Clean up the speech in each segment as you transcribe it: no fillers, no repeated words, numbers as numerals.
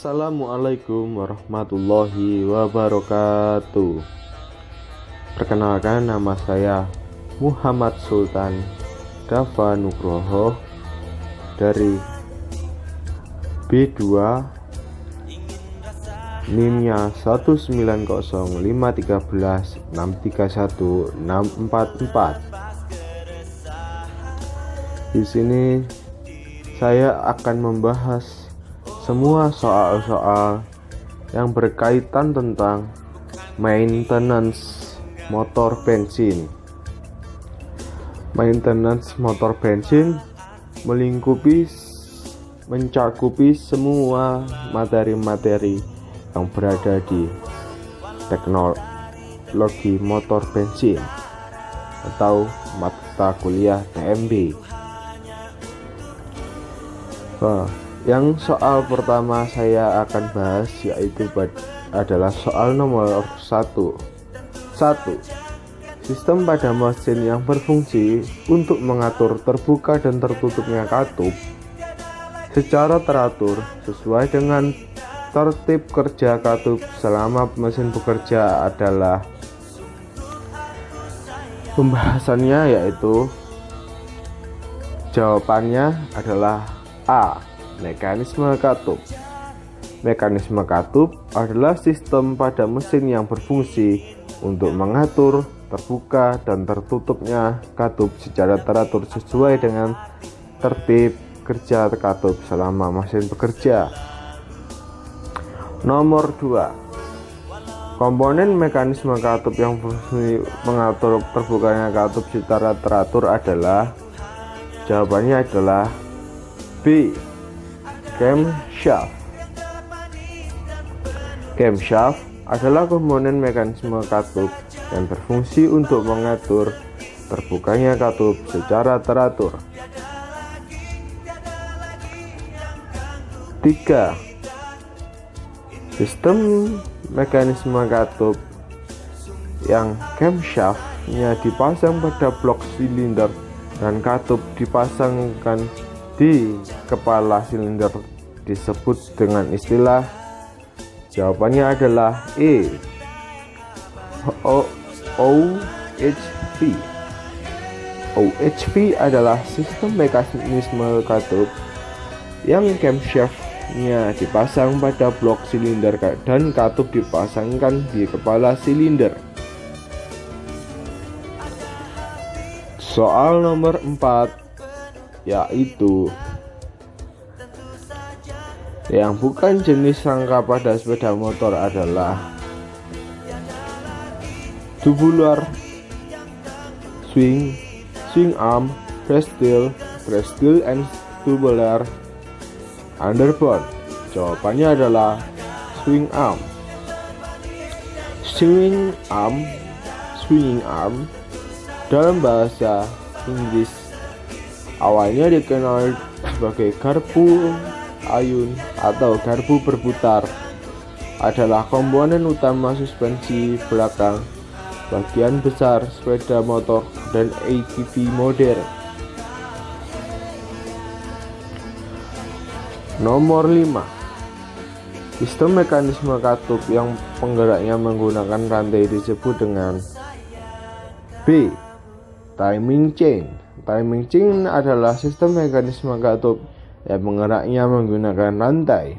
Assalamualaikum warahmatullahi wabarakatuh. Perkenalkan, nama saya Muhammad Sultan Dava Nugroho dari B2 NIM-nya 1905313631644. Di sini saya akan membahas semua soal-soal yang berkaitan tentang maintenance motor bensin. Maintenance motor bensin mencakupi semua materi-materi yang berada di teknologi motor bensin atau mata kuliah TMB. Yang soal pertama saya akan bahas yaitu adalah soal nomor 1. Sistem pada mesin yang berfungsi untuk mengatur terbuka dan tertutupnya katup secara teratur sesuai dengan tertib kerja katup selama mesin bekerja adalah. Pembahasannya yaitu jawabannya adalah A. Mekanisme katup. Mekanisme katup adalah sistem pada mesin yang berfungsi untuk mengatur terbuka dan tertutupnya katup secara teratur sesuai dengan tertib kerja katup selama mesin bekerja. Nomor 2. Komponen mekanisme katup yang berfungsi mengatur terbukanya katup secara teratur adalah. Jawabannya adalah B. Camshaft. Camshaft adalah komponen mekanisme katup yang berfungsi untuk mengatur terbukanya katup secara teratur. 3. Sistem mekanisme katup yang camshaftnya dipasang pada blok silinder dan katup dipasangkan di kepala silinder disebut dengan istilah. Jawabannya adalah E. OHV. OHV adalah sistem mekanisme katup yang camshaftnya dipasang pada blok silinder dan katup dipasangkan di kepala silinder. Soal nomor 4 yaitu yang bukan jenis rangka pada sepeda motor adalah tubular, swing arm, press steel and tubular underbone. Jawabannya adalah swing arm. Swing arm dalam bahasa Inggris awalnya dikenal sebagai garpu ayun atau garpu berputar, adalah komponen utama suspensi belakang bagian besar sepeda motor dan ATV modern. Nomor 5. Sistem mekanisme katup yang penggeraknya menggunakan rantai disebut dengan B. Timing chain. Timing chain adalah sistem mekanisme katup yang penggeraknya menggunakan rantai.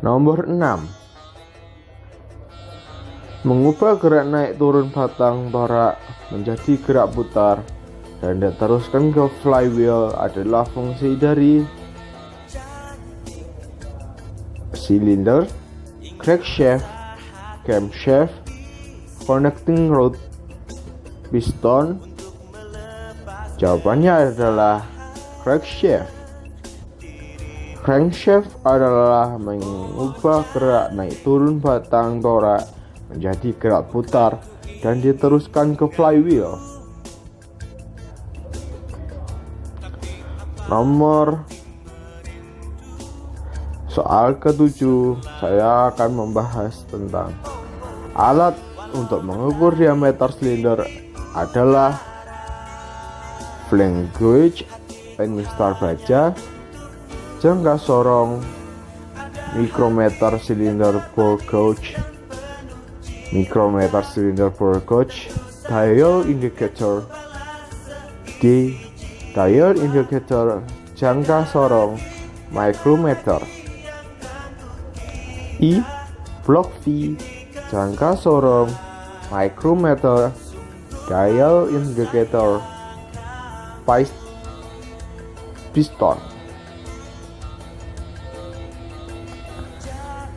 Nomor 6. Mengubah gerak naik turun batang torak menjadi gerak putar dan diteruskan ke flywheel adalah fungsi dari silinder, crankshaft, camshaft, connecting rod, piston. Jawabannya adalah crankshaft. Crankshaft adalah mengubah gerak naik turun batang torak menjadi gerak putar dan diteruskan ke flywheel. Nomor soal ke-7 saya akan membahas tentang alat untuk mengukur diameter silinder adalah flange gauge, pengistar baja, jangka sorong, mikrometer silinder bore gauge, mikrometer silinder bore gauge, dial indicator. D. Dial indicator jangka sorong, micrometer. E. Block V jangka sorong, micrometer, dial indicator, piston.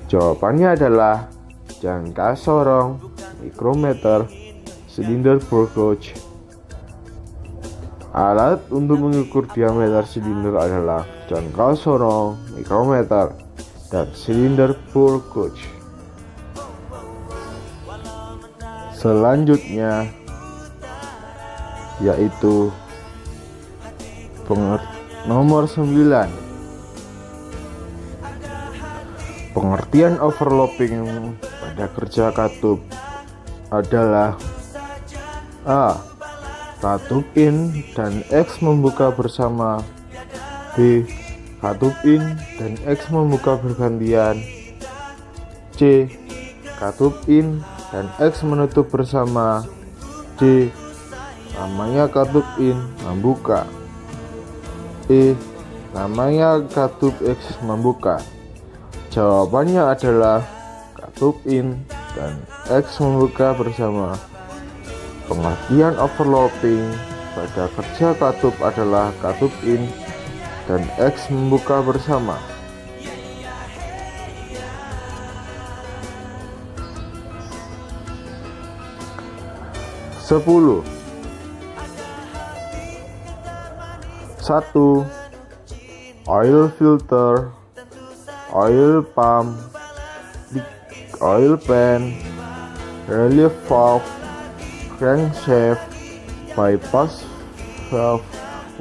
Jawabannya adalah jangka sorong, mikrometer, silinder bore gauge. Alat untuk mengukur diameter silinder adalah jangka sorong, mikrometer, dan silinder bore gauge. Selanjutnya yaitu nomor 9. Pengertian overlapping pada kerja katup adalah A. Katup in dan X membuka bersama. B. Katup in dan X membuka bergantian. C. Katup in dan X menutup bersama. D. Namanya katup in membuka. E. Namanya katup X membuka. Jawabannya adalah katup in dan X membuka bersama. Pengertian overlapping pada kerja katup adalah katup in dan X membuka bersama. Sepuluh. 1. Oil filter, oil pump, oil pan, relief valve, crankshaft, bypass valve.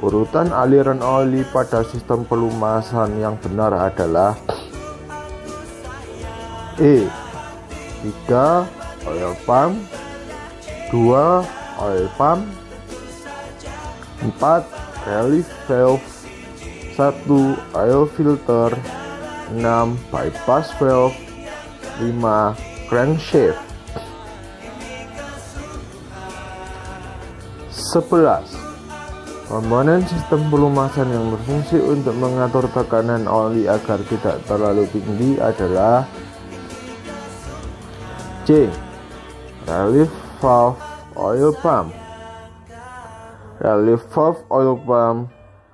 Urutan aliran oli pada sistem pelumasan yang benar adalah E. 3. Oil pump, 2. Oil pump, 4. Relief valve, 1. Oil filter, 6. Bypass valve, 5. Crankshaft. 11. Komponen sistem pelumasan yang berfungsi untuk mengatur tekanan oli agar tidak terlalu tinggi adalah C. Relief valve oil pump. Relief valve oil pump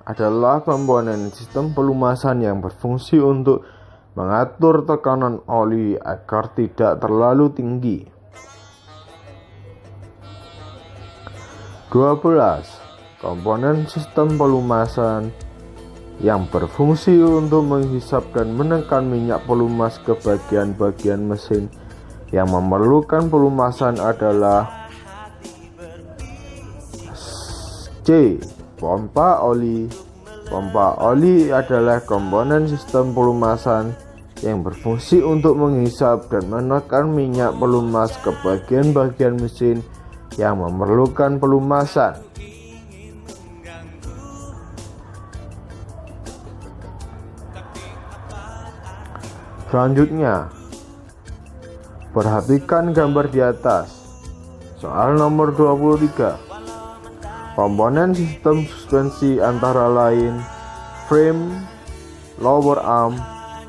adalah komponen sistem pelumasan yang berfungsi untuk mengatur tekanan oli agar tidak terlalu tinggi. 12. Komponen sistem pelumasan yang berfungsi untuk menghisap dan menekan minyak pelumas ke bagian-bagian mesin yang memerlukan pelumasan adalah C. Pompa oli. Pompa oli adalah komponen sistem pelumasan yang berfungsi untuk menghisap dan menekan minyak pelumas ke bagian-bagian mesin yang memerlukan pelumasan. Selanjutnya, perhatikan gambar di atas. Soal nomor 23. Komponen sistem suspensi antara lain frame, lower arm,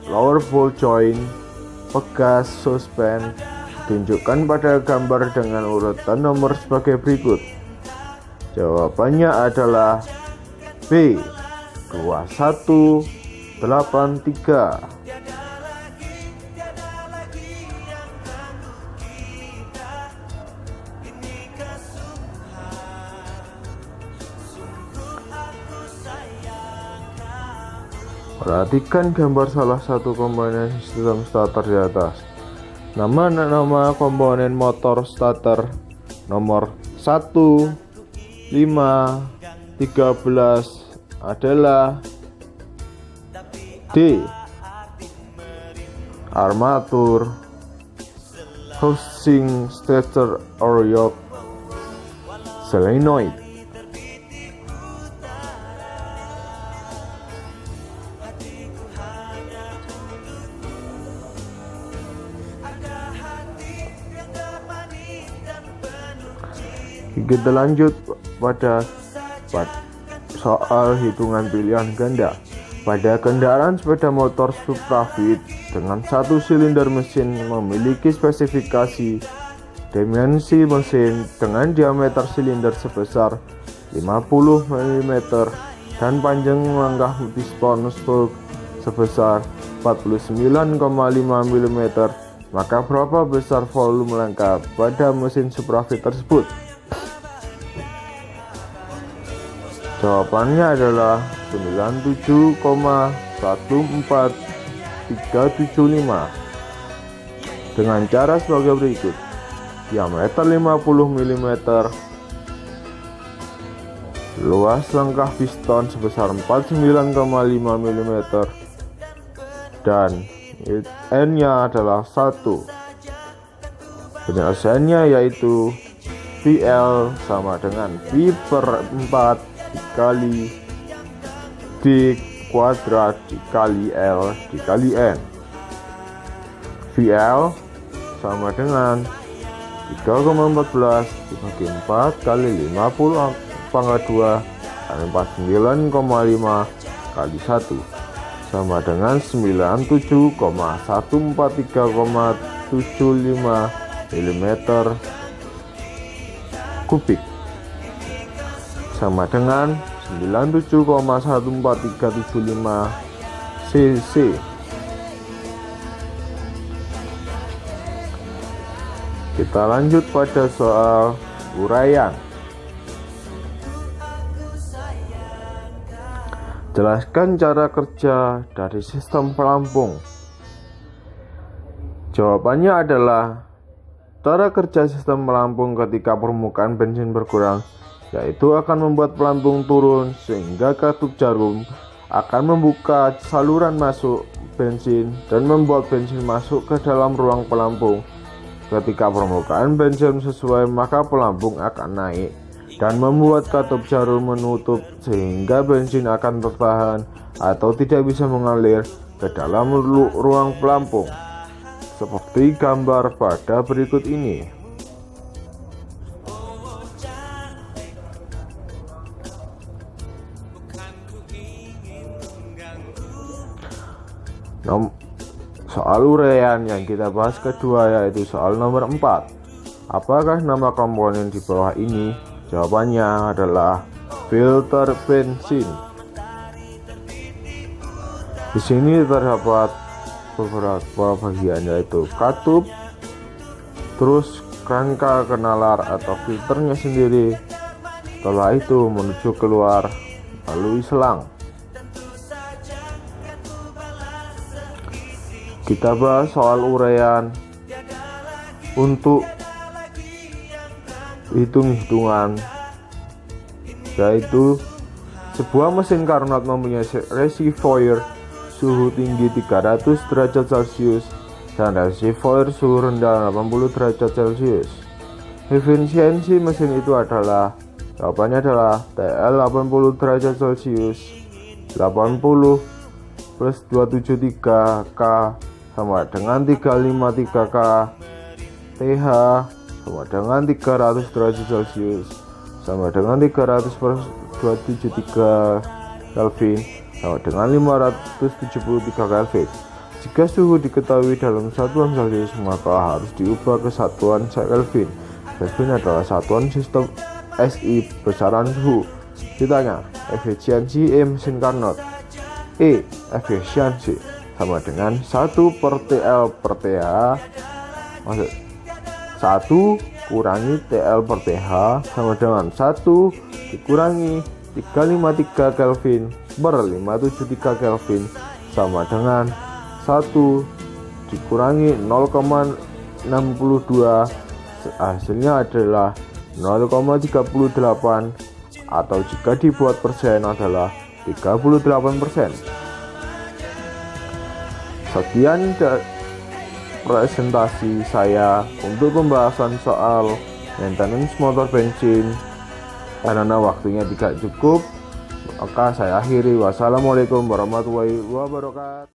lower ball joint, pegas, suspend. Tunjukkan pada gambar dengan urutan nomor sebagai berikut. Jawabannya adalah B. 2183. Perhatikan gambar salah satu komponen sistem starter di atas. Nama komponen motor starter nomor 1, 5, 13 adalah D. Armatur, housing, starter, or yoke, solenoid. Kita lanjut pada soal hitungan pilihan ganda. Pada kendaraan sepeda motor Suprafit dengan 1 silinder mesin memiliki spesifikasi dimensi mesin dengan diameter silinder sebesar 50 mm dan panjang langkah piston spoke sebesar 49,5 mm, maka berapa besar volume langkah pada mesin Suprafit tersebut? Jawabannya adalah 97,14375 dengan cara sebagai berikut. Diameter 50 mm, luas langkah piston sebesar 49,5 mm, dan N-nya adalah 1. Penyelesaiannya yaitu VL sama dengan V per 4 dikali D kuadrat dikali L dikali N. VL sama dengan 3,14 dibagi 4 kali 50 pangkat 2 dan 49,5 kali 1 sama dengan 97,143,75 mm kubik, sama dengan 97,14375 cc. Kita lanjut pada soal uraian. Jelaskan cara kerja dari sistem pelampung. Jawabannya adalah cara kerja sistem pelampung ketika permukaan bensin berkurang, yaitu akan membuat pelampung turun sehingga katup jarum akan membuka saluran masuk bensin dan membuat bensin masuk ke dalam ruang pelampung. Ketika permukaan bensin sesuai, maka pelampung akan naik dan membuat katup jarum menutup sehingga bensin akan tertahan atau tidak bisa mengalir ke dalam ruang pelampung, seperti gambar pada berikut ini. Soal uraian yang kita bahas kedua yaitu soal nomor 4. Apakah nama komponen di bawah ini? Jawabannya adalah filter bensin. Di sini terdapat beberapa bagian yaitu katup, terus rangka kenalar atau filternya sendiri. Setelah itu menuju keluar melalui selang. Kita bahas soal uraian. Untuk hitung-hitungan, yaitu sebuah mesin Carnot mempunyai reservoir suhu tinggi 300 derajat Celcius dan reservoir suhu rendah 80 derajat Celcius. Efisiensi mesin itu adalah, jawabannya adalah TL 80 derajat Celcius 80 plus 273 K sama dengan 353 K, TH sama dengan 300 derajat Celcius sama dengan 300 per 273 Kelvin sama dengan 573 Kelvin. Jika suhu diketahui dalam satuan Celcius, maka harus diubah ke satuan Kelvin. Kelvin adalah satuan sistem SI besaran suhu. Ditanya, efisiensi mesin Carnot. Efisiensi sama dengan 1 per TL per TH, maksud 1 kurangi TL per TH sama dengan 1 dikurangi 353 Kelvin per 573 Kelvin sama dengan 1 dikurangi 0,62, hasilnya adalah 0,38 atau jika dibuat persen adalah 38%. Sekian presentasi saya untuk pembahasan soal maintenance motor bensin. Karena waktunya tidak cukup, maka saya akhiri. Wassalamualaikum warahmatullahi wabarakatuh.